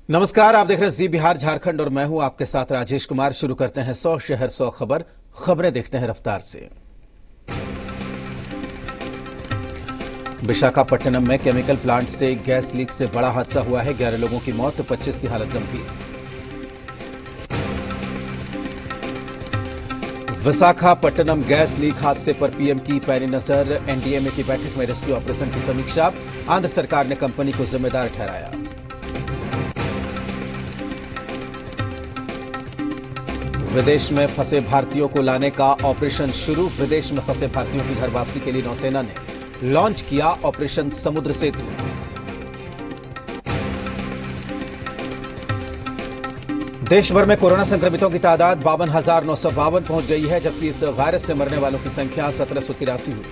नमस्कार, आप देख रहे हैं जी बिहार झारखंड और मैं हूं आपके साथ राजेश कुमार। शुरू करते हैं 100 शहर 100 खबरें देखते हैं रफ्तार से। विशाखापट्टनम में केमिकल प्लांट से गैस लीक से बड़ा हादसा हुआ है। 11 लोगों की मौत, 25 की हालत गंभीर। विशाखापट्टनम गैस लीक हादसे पर पीएम की पैनी नजर। एनडीएमए की बैठक में रेस्क्यू ऑपरेशन की समीक्षा। आंध्र सरकार ने कंपनी को जिम्मेदार ठहराया। विदेश में फंसे भारतीयों को लाने का ऑपरेशन शुरू। विदेश में फंसे भारतीयों की घर वापसी के लिए नौसेना ने लॉन्च किया ऑपरेशन समुद्र सेतु। देश भर में कोरोना संक्रमितों की तादाद 52,952 पहुंच गई है, जबकि इस वायरस से मरने वालों की संख्या 1783 हुई।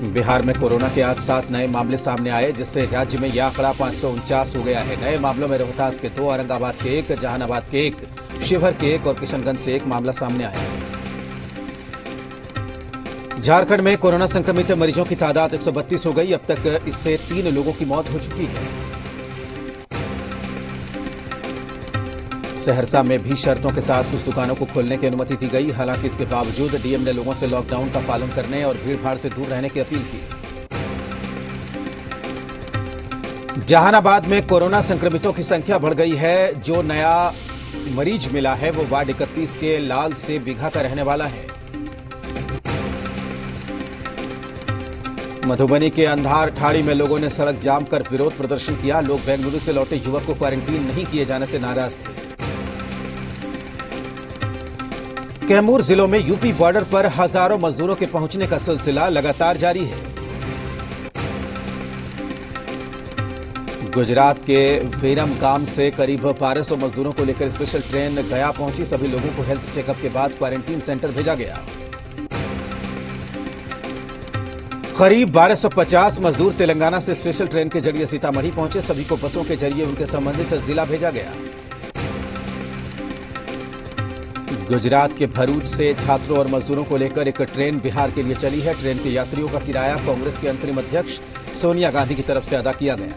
बिहार में कोरोना के आज 7 नए मामले सामने आए, जिससे राज्य में यह आंकड़ा 549 हो गया है। नए मामलों में रोहतास के 2, औरंगाबाद के 1, जहानाबाद के 1, शिवहर के 1 और किशनगंज से 1 मामला सामने आया। झारखंड में कोरोना संक्रमित मरीजों की तादाद 132 हो गई। अब तक इससे 3 लोगों की मौत हो चुकी है। सहरसा में भी शर्तों के साथ कुछ दुकानों को खोलने की अनुमति दी गई। हालांकि इसके बावजूद डीएम ने लोगों से लॉकडाउन का पालन करने और भीड़भाड़ से दूर रहने की अपील की। जहानाबाद में कोरोना संक्रमितों की संख्या बढ़ गई है। जो नया मरीज मिला है वो वार्ड 31 के लाल से बीघा का रहने वाला है। मधुबनी के अंधार ठाड़ी में लोगों ने सड़क जाम कर विरोध प्रदर्शन किया। लोग बेंगलुरु से लौटे युवक को क्वारंटीन नहीं किए जाने से नाराज थे। कैमूर जिलों में यूपी बॉर्डर पर हजारों मजदूरों के पहुंचने का सिलसिला लगातार जारी है। गुजरात के वेरम गांव से करीब 1200 मजदूरों को लेकर स्पेशल ट्रेन गया पहुंची। सभी लोगों को हेल्थ चेकअप के बाद क्वारंटीन सेंटर भेजा गया। करीब 1250 मजदूर तेलंगाना से स्पेशल ट्रेन के जरिए सीतामढ़ी पहुंचे। सभी को बसों के जरिए उनके संबंधित जिला भेजा गया। गुजरात के भरूच से छात्रों और मजदूरों को लेकर एक ट्रेन बिहार के लिए चली है। ट्रेन के यात्रियों का किराया कांग्रेस की अंतरिम अध्यक्ष सोनिया गांधी की तरफ से अदा किया गया।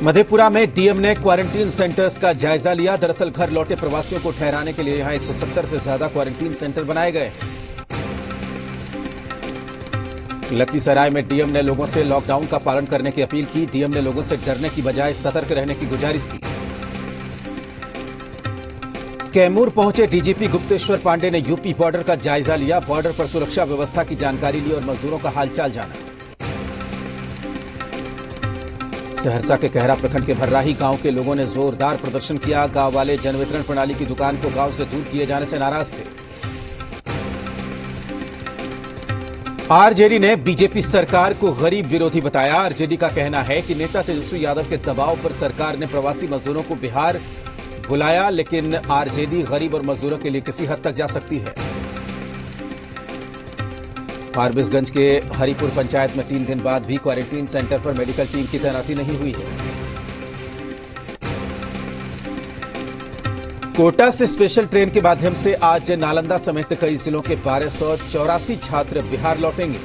मधेपुरा में डीएम ने क्वारंटीन सेंटर्स का जायजा लिया। दरअसल घर लौटे प्रवासियों को ठहराने के लिए यहां 170 से ज्यादा क्वारंटीन सेंटर बनाए गए हैं। लखीसराय में डीएम ने लोगों से लॉकडाउन का पालन करने की अपील की। डीएम ने लोगों से डरने की बजाय सतर्क रहने की गुजारिश की। कैमूर पहुंचे डीजीपी गुप्तेश्वर पांडे ने यूपी बॉर्डर का जायजा लिया। बॉर्डर पर सुरक्षा व्यवस्था की जानकारी ली और मजदूरों का हालचाल जाना। सहरसा के कहरा प्रखंड के भर्राही गांव के लोगों ने जोरदार प्रदर्शन किया। गांव वाले जन वितरण प्रणाली की दुकान को गांव से दूर किए जाने से नाराज थे। आरजेडी ने बीजेपी सरकार को गरीब विरोधी बताया। आरजेडी का कहना है कि नेता तेजस्वी यादव के दबाव पर सरकार ने प्रवासी मजदूरों को बिहार बुलाया, लेकिन आरजेडी गरीब और मजदूरों के लिए किसी हद तक जा सकती है। फारबिसगंज के हरिपुर पंचायत में 3 दिन बाद भी क्वारंटीन सेंटर पर मेडिकल टीम की तैनाती नहीं हुई है। कोटा से स्पेशल ट्रेन के माध्यम से आज नालंदा समेत कई जिलों के 1284 छात्र बिहार लौटेंगे।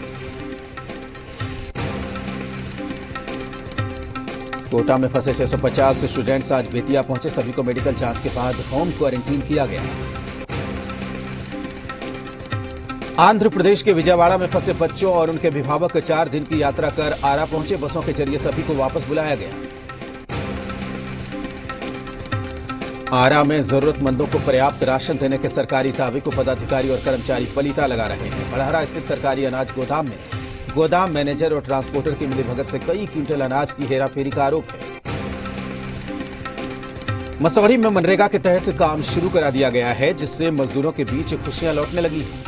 कोटा में फंसे 650 स्टूडेंट्स आज बेतिया पहुंचे। सभी को मेडिकल जांच के बाद होम क्वारंटीन किया गया। आंध्र प्रदेश के विजयवाड़ा में फंसे बच्चों और उनके अभिभावक 4 दिन की यात्रा कर आरा पहुंचे। बसों के जरिए सभी को वापस बुलाया गया। आरा में जरूरतमंदों को पर्याप्त राशन देने के सरकारी दावे को पदाधिकारी और कर्मचारी पलीता लगा रहे हैं। बड़हरा स्थित सरकारी अनाज गोदाम में गोदाम मैनेजर और ट्रांसपोर्टर की मिलीभगत से कई क्विंटल अनाज की हेराफेरी का आरोप है। मसौढ़ी में मनरेगा के तहत काम शुरू करा दिया गया है, जिससे मजदूरों के बीच खुशियां लौटने लगी हैं।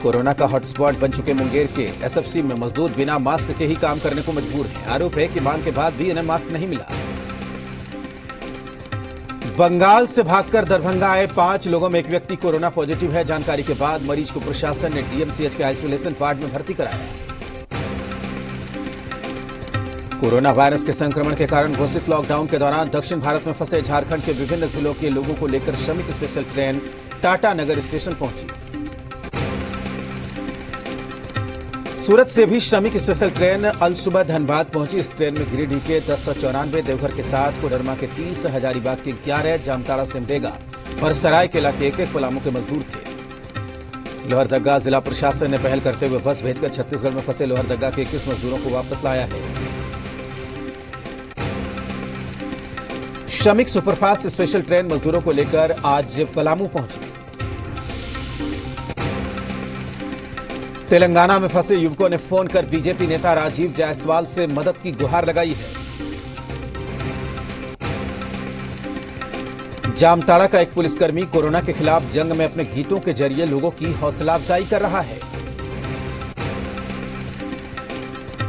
कोरोना का हॉटस्पॉट बन चुके मुंगेर के एसएफसी में मजदूर बिना मास्क के ही काम करने को मजबूर हैं। आरोप है कि मांग के बाद भी इन्हें मास्क नहीं मिला। बंगाल से भागकर दरभंगा आए 5 लोगों में एक व्यक्ति कोरोना पॉजिटिव है। जानकारी के बाद मरीज को प्रशासन ने डीएमसीएच के आइसोलेशन वार्ड में भर्ती कराया। कोरोना वायरस के संक्रमण के कारण घोषित लॉकडाउन के दौरान दक्षिण भारत में फंसे झारखंड के विभिन्न जिलों के लोगों को लेकर श्रमिक स्पेशल ट्रेन टाटा नगर स्टेशन पहुंची। सूरत से भी श्रमिक स्पेशल ट्रेन अल सुबह धनबाद पहुंची। इस ट्रेन में गिरिडीह के 1094, देवघर के 7, कोडरमा के 30, हजारीबाग के 11, जामताड़ा सिमडेगा और सरायकेला के 1-1 पलामू के मजदूर थे। लोहरदगा जिला प्रशासन ने पहल करते हुए बस भेजकर छत्तीसगढ़ में फंसे लोहरदगा के 21 मजदूरों को वापस लाया है। श्रमिक सुपरफास्ट स्पेशल ट्रेन मजदूरों को लेकर आज पलामू पहुंची। तेलंगाना में फंसे युवकों ने फोन कर बीजेपी नेता राजीव जायसवाल से मदद की गुहार लगाई है। जामताड़ा का एक पुलिसकर्मी कोरोना के खिलाफ जंग में अपने गीतों के जरिए लोगों की हौसला अफजाई कर रहा है।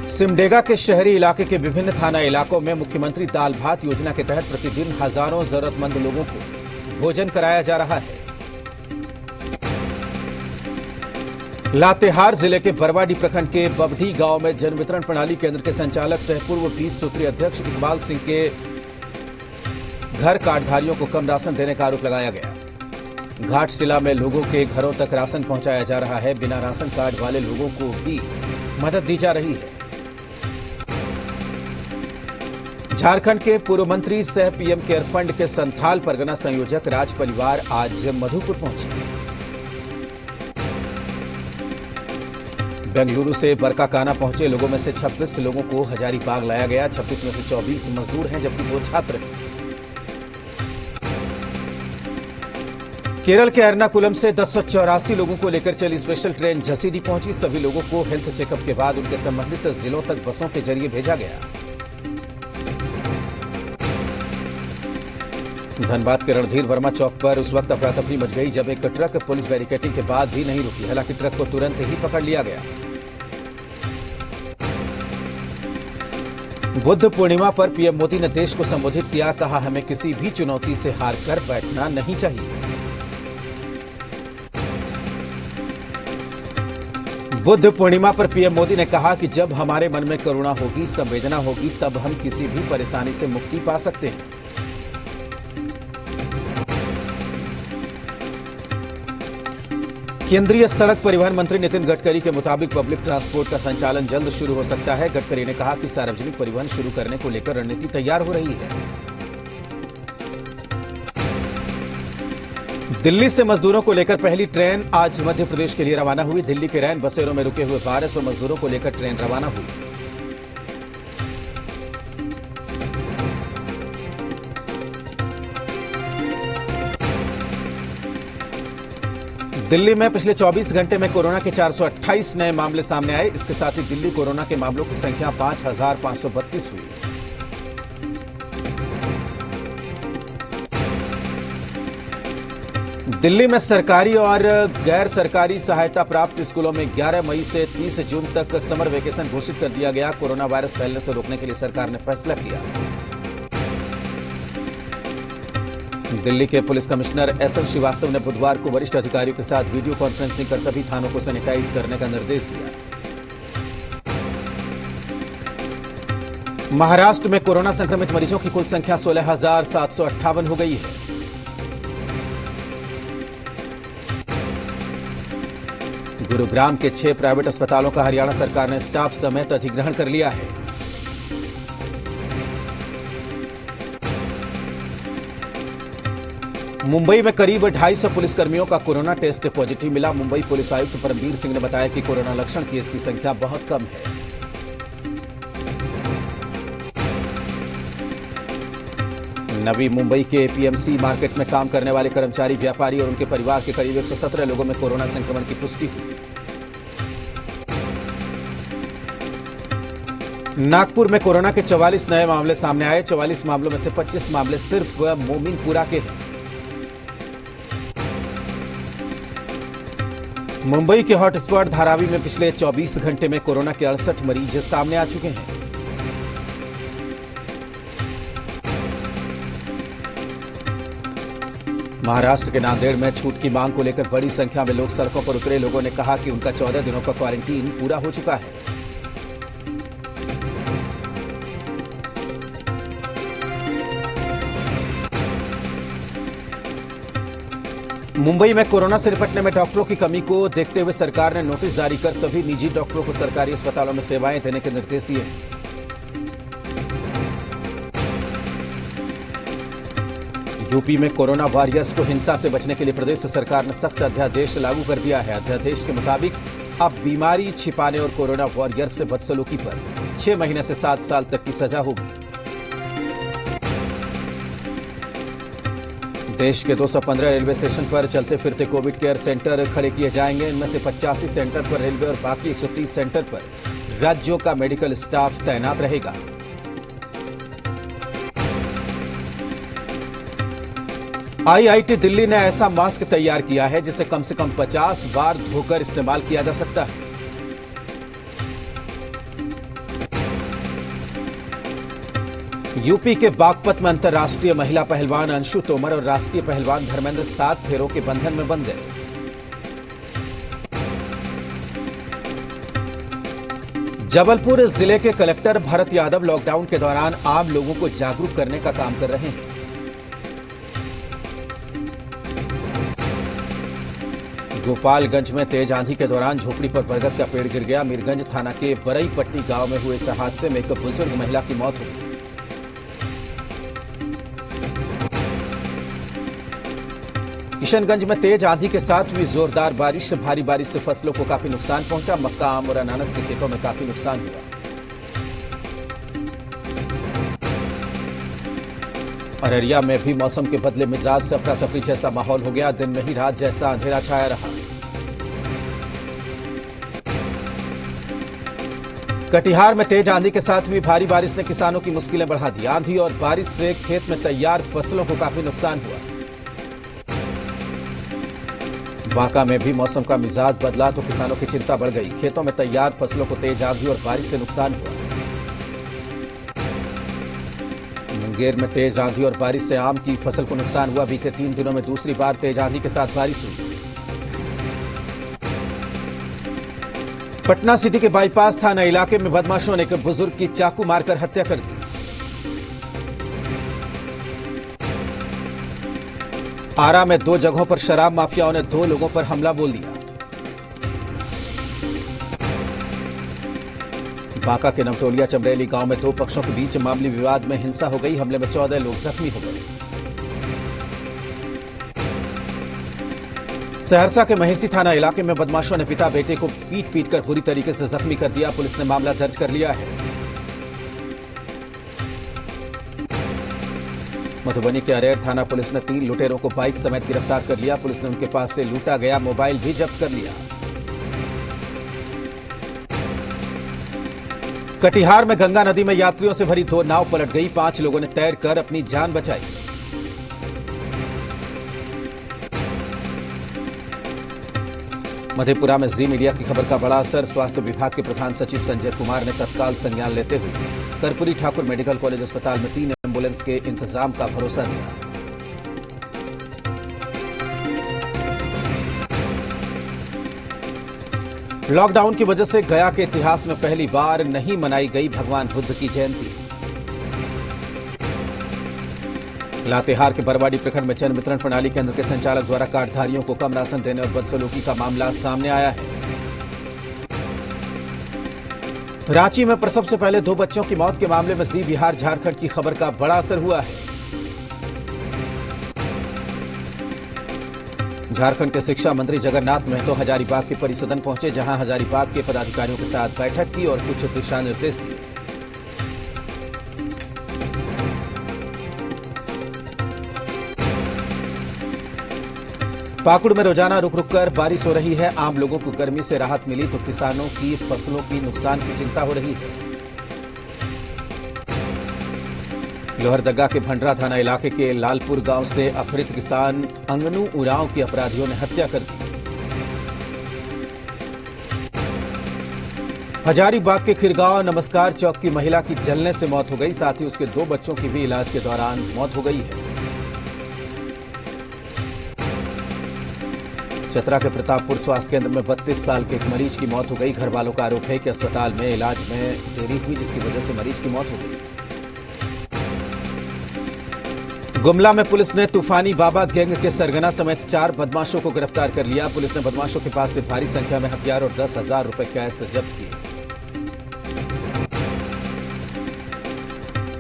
सिमडेगा के शहरी इलाके के विभिन्न थाना इलाकों में मुख्यमंत्री दाल भात योजना के तहत प्रतिदिन हजारों जरूरतमंद लोगों को भोजन कराया जा रहा है। लातेहार जिले के बरवाडी प्रखंड के बबडी गांव में जन वितरण प्रणाली केंद्र के संचालक सह पूर्व 20 सूत्रीय अध्यक्ष इकबाल सिंह के घर कार्डधारियों को कम राशन देने का आरोप लगाया गया। घाटशिला में लोगों के घरों तक राशन पहुंचाया जा रहा है। बिना राशन कार्ड वाले लोगों को भी मदद दी जा रही है। झारखंड के पूर्व मंत्री सह पीएम केयर फंड के संथाल परगना संयोजक राज परिवार आज मधुपुर पहुंचे। बेंगलुरु से बरकाकाना पहुंचे लोगों में से 26 लोगों को हजारीबाग लाया गया। 26 में से 24 मजदूर हैं जबकि 2 छात्र हैं। केरल के एर्नाकुलम से 1084 लोगों को लेकर चली स्पेशल ट्रेन जसीडीह पहुंची। सभी लोगों को हेल्थ चेकअप के बाद उनके संबंधित जिलों तक बसों के जरिए भेजा गया। धनबाद के रणधीर वर्मा चौक पर उस वक्त अफरा-तफरी मच गई जब एक ट्रक पुलिस बैरिकेडिंग के बाद भी नहीं रुकी। हालांकि ट्रक को तुरंत ही पकड़ लिया गया। बुद्ध पूर्णिमा पर पीएम मोदी ने देश को संबोधित किया। कहा, हमें किसी भी चुनौती से हार कर बैठना नहीं चाहिए। बुद्ध पूर्णिमा पर पीएम मोदी ने कहा कि जब हमारे मन में करुणा होगी, संवेदना होगी, तब हम किसी भी परेशानी से मुक्ति पा सकते हैं। केंद्रीय सड़क परिवहन मंत्री नितिन गडकरी के मुताबिक पब्लिक ट्रांसपोर्ट का संचालन जल्द शुरू हो सकता है। गडकरी ने कहा कि सार्वजनिक परिवहन शुरू करने को लेकर रणनीति तैयार हो रही है। दिल्ली से मजदूरों को लेकर पहली ट्रेन आज मध्य प्रदेश के लिए रवाना हुई। दिल्ली के रैन बसेरों में रुके हुए 1200 मजदूरों को लेकर ट्रेन रवाना हुई। दिल्ली में पिछले 24 घंटे में कोरोना के 428 नए मामले सामने आए। इसके साथ ही दिल्ली कोरोना के मामलों की संख्या 5532 हुई। दिल्ली में सरकारी और गैर सरकारी सहायता प्राप्त स्कूलों में 11 मई से 30 जून तक समर वेकेशन घोषित कर दिया गया। कोरोना वायरस फैलने से रोकने के लिए सरकार ने फैसला किया। दिल्ली के पुलिस कमिश्नर एसएन श्रीवास्तव ने बुधवार को वरिष्ठ अधिकारियों के साथ वीडियो कॉन्फ्रेंसिंग कर सभी थानों को सैनिटाइज करने का निर्देश दिया। महाराष्ट्र में कोरोना संक्रमित मरीजों की कुल संख्या 16,758 हो गई है। गुरुग्राम के 6 प्राइवेट अस्पतालों का हरियाणा सरकार ने स्टाफ समेत अधिग्रहण कर लिया है। मुंबई में करीब 250 पुलिसकर्मियों का कोरोना टेस्ट पॉजिटिव मिला। मुंबई पुलिस आयुक्त परमवीर सिंह ने बताया कि कोरोना लक्षण केस की संख्या बहुत कम है। नवी मुंबई के एपीएमसी मार्केट में काम करने वाले कर्मचारी, व्यापारी और उनके परिवार के करीब 117 लोगों में कोरोना संक्रमण की पुष्टि हुई। नागपुर में कोरोना के 44 नए मामले सामने आए। 44 मामलों में से 25 मामले सिर्फ मोमिनपुरा के हैं। मुंबई के हॉटस्पॉट धारावी में पिछले 24 घंटे में कोरोना के 68 मरीज सामने आ चुके हैं। महाराष्ट्र के नांदेड़ में छूट की मांग को लेकर बड़ी संख्या में लोग सड़कों पर उतरे। लोगों ने कहा कि उनका 14 दिनों का क्वारंटीन पूरा हो चुका है। मुंबई में कोरोना से निपटने में डॉक्टरों की कमी को देखते हुए सरकार ने नोटिस जारी कर सभी निजी डॉक्टरों को सरकारी अस्पतालों में सेवाएं देने के निर्देश दिए। यूपी में कोरोना वॉरियर्स को हिंसा से बचने के लिए प्रदेश सरकार ने सख्त अध्यादेश लागू कर दिया है। अध्यादेश के मुताबिक अब बीमारी छिपाने और कोरोना वॉरियर्स से बदसलूकी पर 6 महीने से 7 साल तक की सजा होगी। देश के 215 रेलवे स्टेशन पर चलते फिरते कोविड केयर सेंटर खड़े किए जाएंगे। इनमें से 85 सेंटर पर रेलवे और बाकी 130 सेंटर पर राज्यों का मेडिकल स्टाफ तैनात रहेगा। आईआईटी दिल्ली ने ऐसा मास्क तैयार किया है जिसे कम से कम 50 बार धोकर इस्तेमाल किया जा सकता है। यूपी के बागपत में अंतर्राष्ट्रीय महिला पहलवान अंशु तोमर और राष्ट्रीय पहलवान धर्मेंद्र 7 फेरों के बंधन में बंध गए। जबलपुर जिले के कलेक्टर भरत यादव लॉकडाउन के दौरान आम लोगों को जागरूक करने का काम कर रहे हैं। गोपालगंज में तेज आंधी के दौरान झोपड़ी पर बरगद का पेड़ गिर गया। मीरगंज थाना के बरईपट्टी गांव में हुए इस हादसे में एक बुजुर्ग महिला की मौत हो गई। किशनगंज में तेज आंधी के साथ हुई जोरदार बारिश से भारी बारिश से फसलों को काफी नुकसान पहुंचा। मक्का, आम और अनानास के खेतों में काफी नुकसान हुआ। अररिया में भी मौसम के बदले मिजाज से अफरा तफरी जैसा माहौल हो गया। दिन में ही रात जैसा अंधेरा छाया रहा। कटिहार में तेज आंधी के साथ हुई भारी बारिश ने किसानों की मुश्किलें बढ़ा दी। आंधी और बारिश से खेत में तैयार फसलों को काफी नुकसान हुआ। बांका में भी मौसम का मिजाज बदला तो किसानों की चिंता बढ़ गई। खेतों में तैयार फसलों को तेज आंधी और बारिश से नुकसान हुआ। मुंगेर में तेज आंधी और बारिश से आम की फसल को नुकसान हुआ। बीते 3 दिनों में दूसरी बार तेज आंधी के साथ बारिश हुई। पटना सिटी के बाईपास थाना इलाके में बदमाशों ने एक बुजुर्ग की चाकू मारकर हत्या कर दी। आरा में 2 जगहों पर शराब माफियाओं ने 2 लोगों पर हमला बोल दिया। बांका के नमटोलिया चमरेली गांव में 2 पक्षों के बीच मामूली विवाद में हिंसा हो गई। हमले में 14 लोग जख्मी हो गए। सहरसा के महिसी थाना इलाके में बदमाशों ने पिता बेटे को पीट कर बुरी तरीके से जख्मी कर दिया। पुलिस ने मामला दर्ज कर लिया है। मधुबनी के अरेर थाना पुलिस ने 3 लुटेरों को बाइक समेत गिरफ्तार कर लिया। पुलिस ने उनके पास से लूटा गया मोबाइल भी जब्त कर लिया। कटिहार में गंगा नदी में यात्रियों से भरी 2 नाव पलट गई। 5 लोगों ने तैरकर अपनी जान बचाई। मधेपुरा में जी मीडिया की खबर का बड़ा असर। स्वास्थ्य विभाग के प्रधान सचिव संजय कुमार ने तत्काल संज्ञान लेते हुए कर्पूरी ठाकुर मेडिकल कॉलेज अस्पताल में 3 एम्बुलेंस के इंतजाम का भरोसा दिया। लॉकडाउन की वजह से गया के इतिहास में पहली बार नहीं मनाई गई भगवान बुद्ध की जयंती। लातेहार के बरवाडी प्रखंड में जन वितरण प्रणाली केंद्र के संचालक द्वारा कार्डधारियों को कम राशन देने और बदसलूकी का मामला सामने आया है। रांची में प्रसव से पहले 2 बच्चों की मौत के मामले में जी बिहार झारखंड की खबर का बड़ा असर हुआ है। झारखंड के शिक्षा मंत्री जगन्नाथ महतो हजारीबाग के परिसदन पहुंचे, जहां हजारीबाग के पदाधिकारियों के साथ बैठक की और कुछ दिशा निर्देश दिए। पाकुड़ में रोजाना रुक रुक कर बारिश हो रही है। आम लोगों को गर्मी से राहत मिली तो किसानों की फसलों की नुकसान की चिंता हो रही है। लोहरदगा के भंडरा थाना इलाके के लालपुर गांव से अपहृत किसान अंगनू उरांव की अपराधियों ने हत्या कर दी। हजारीबाग के खिरगांव नमस्कार चौक की महिला की जलने से मौत हो गई। साथ ही उसके 2 बच्चों की भी इलाज के दौरान मौत हो गई है। चतरा के प्रतापपुर स्वास्थ्य केंद्र में 32 साल के एक मरीज की मौत हो गई। घर वालों का आरोप है कि अस्पताल में इलाज में देरी हुई, जिसकी वजह से मरीज की मौत हो गई। गुमला में पुलिस ने तूफानी बाबा गैंग के सरगना समेत 4 बदमाशों को गिरफ्तार कर लिया। पुलिस ने बदमाशों के पास से भारी संख्या में हथियार और 10,000 रुपए कैश जब्त किए।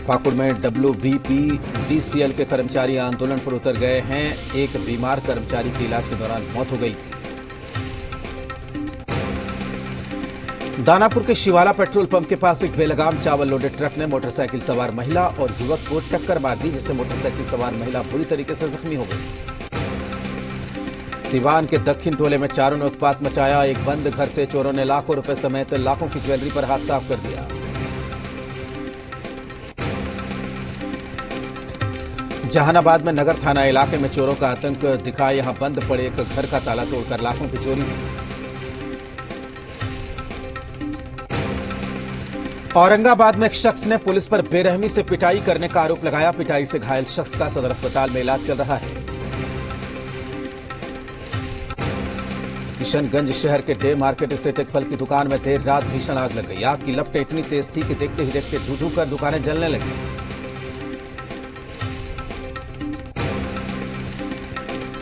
पाकुड़ में WBPDCL के कर्मचारी आंदोलन पर उतर गए हैं। एक बीमार कर्मचारी की इलाज के दौरान मौत हो गई थी। दानापुर के शिवाला पेट्रोल पंप के पास एक बेलगाम चावल लोडेड ट्रक ने मोटरसाइकिल सवार महिला और युवक को टक्कर मार दी, जिससे मोटरसाइकिल सवार महिला बुरी तरीके से जख्मी हो गई। सिवान के दक्षिण टोले में चारों ने उत्पात मचाया। एक बंद घर से चोरों ने लाखों रुपए समेत लाखों की ज्वेलरी पर हाथ साफ कर दिया। जहानाबाद में नगर थाना इलाके में चोरों का आतंक दिखा। यहां बंद पड़े एक घर का ताला तोड़कर लाखों की चोरी हुई। औरंगाबाद में एक शख्स ने पुलिस पर बेरहमी से पिटाई करने का आरोप लगाया। पिटाई से घायल शख्स का सदर अस्पताल में इलाज चल रहा है। किशनगंज शहर के डे मार्केट स्थित एक फल की दुकान में देर रात भीषण आग लग गई। आग की लपटें इतनी तेज थी कि देखते ही देखते धू-धू कर दुकानें जलने लगी।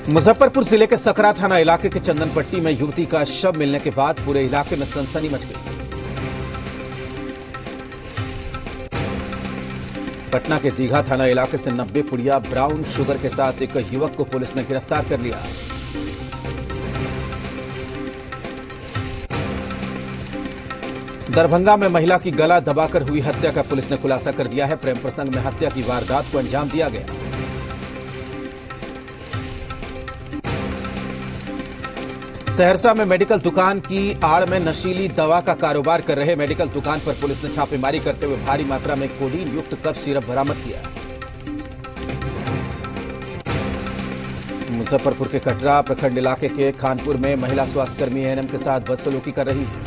मुजफ्फरपुर जिले के सकरा थाना इलाके के चंदनपट्टी में युवती का शव मिलने के बाद पूरे इलाके में सनसनी मच गई। पटना के दीघा थाना इलाके से 90 पुड़िया ब्राउन शुगर के साथ एक युवक को पुलिस ने गिरफ्तार कर लिया। दरभंगा में महिला की गला दबाकर हुई हत्या का पुलिस ने खुलासा कर दिया है। प्रेम प्रसंग में हत्या की वारदात को अंजाम दिया गया। सहरसा में मेडिकल दुकान की आड़ में नशीली दवा का कारोबार कर रहे मेडिकल दुकान पर पुलिस ने छापेमारी करते हुए भारी मात्रा में कोडीन युक्त कफ सिरप बरामद किया। मुजफ्फरपुर के कटरा प्रखंड इलाके के खानपुर में महिला स्वास्थ्यकर्मी एएनएम के साथ बदसलूकी कर रही है।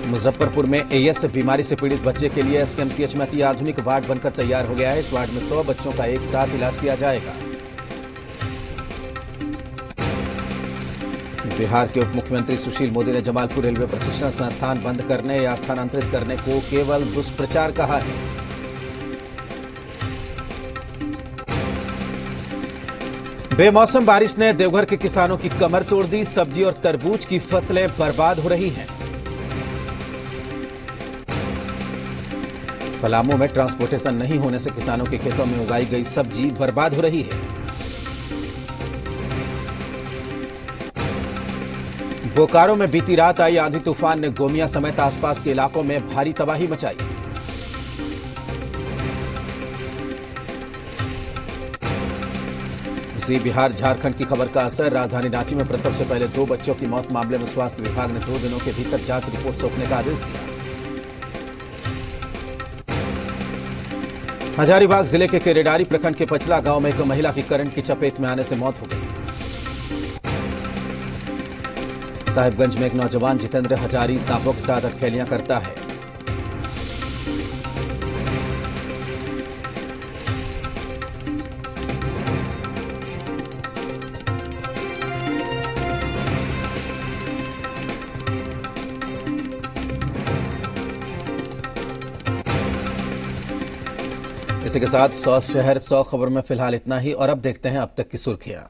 मुजफ्फरपुर में एएस बीमारी से पीड़ित बच्चे के लिए एसकेएमसीएच में अति आधुनिक वार्ड बनकर तैयार हो गया है। इस वार्ड में 100 बच्चों का एक साथ इलाज किया जाएगा। बिहार के उप मुख्यमंत्री सुशील मोदी ने जमालपुर रेलवे प्रशिक्षण संस्थान बंद करने या स्थानांतरित करने को केवल दुष्प्रचार कहा है। बेमौसम बारिश ने देवघर के किसानों की कमर तोड़ दी। सब्जी और तरबूज की फसलें बर्बाद हो रही हैं। पलामू में ट्रांसपोर्टेशन नहीं होने से किसानों के खेतों में उगाई गई सब्जी बर्बाद हो रही है। बोकारो में बीती रात आई आंधी तूफान ने गोमिया समेत आसपास के इलाकों में भारी तबाही मचाई। उसी बिहार झारखंड की खबर का असर। राजधानी रांची में प्रसव से पहले 2 बच्चों की मौत मामले में स्वास्थ्य विभाग ने 2 दिनों के भीतर जांच रिपोर्ट सौंपने का आदेश दिया। हजारीबाग जिले के केरेडारी प्रखंड के पचला गांव में एक महिला की करंट की चपेट में आने से मौत हो गई। साहिबगंज में एक नौजवान जितेंद्र हजारी सांपों के साथ अटखेलियां करता है। इसी के साथ 100 शहर 100 खबर में फिलहाल इतना ही। और अब देखते हैं अब तक की सुर्खियां।